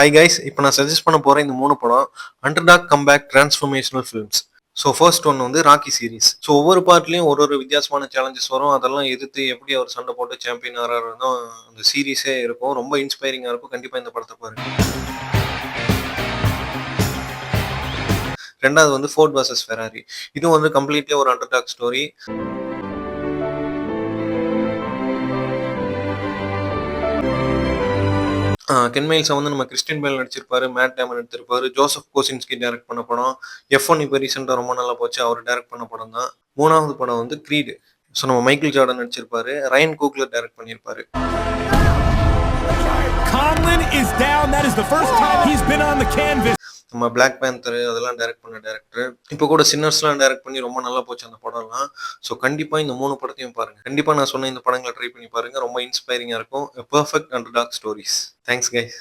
Hi guys, இப்போ நான் suggest பண்ண போற இந்த 3 படம் underdog comeback transformational films. So first one வந்து ராக்கி சீரிஸ். ஸோ ஒவ்வொரு பார்ட்லயும் ஒரு வித்தியாசமான சேலஞ்சஸ் வரும். அதெல்லாம் எதிர்த்து எப்படி அவர் சண்டை போட்டு சாம்பியன் ஆறாருன்னு அந்த சீரிஸே இருக்கும். ரொம்ப இன்ஸ்பைரிங்கா இருக்கும். கண்டிப்பா இந்த படத்தை பாருங்க. ரெண்டாவது வந்து ஃபோர்ட் வர்சஸ் ஃபெராரி. இதுவும் வந்து கம்ப்ளீட்லி ஒரு அண்டர்டாக் ஸ்டோரி. கென் மைல்ஸை வந்து நம்ம கிறிஸ்டியன் பேல் நடிச்சிருப்பாரு, மேட் டேமன் எடுத்திருப்பாரு, ஜோசப் கோசின்ஸ்கி டைரக்ட் பண்ண படம். F1 இப்போ ரீசெண்டாக ரொம்ப நல்லா போச்சு, அவர் டைரக்ட் பண்ண படம் தான். மூணாவது படம் வந்து கிரீடு. ஸோ நம்ம மைக்கேல் ஜார்டன் நடிச்சிருப்பாரு, ரயன் கூக்லர் டைரக்ட் பண்ணியிருப்பாரு. Conlon is down. That is the first time he's been on the canvas. நம்ம பிளாக் பேந்தர் அதெல்லாம் டைரக்ட் பண்ண டைரக்டர். இப்போ கூட சின்னர்ஸ்லாம் டைரக்ட் பண்ணி ரொம்ப நல்லா போச்சு அந்த படம்லாம். ஸோ கண்டிப்பா இந்த 3 படத்தையும் பாருங்க. கண்டிப்பா நான் சொன்ன இந்த படங்களை ட்ரை பண்ணி பாருங்க. ரொம்ப இன்ஸ்பைரிங்கா இருக்கும். Perfect underdog stories. Thanks guys.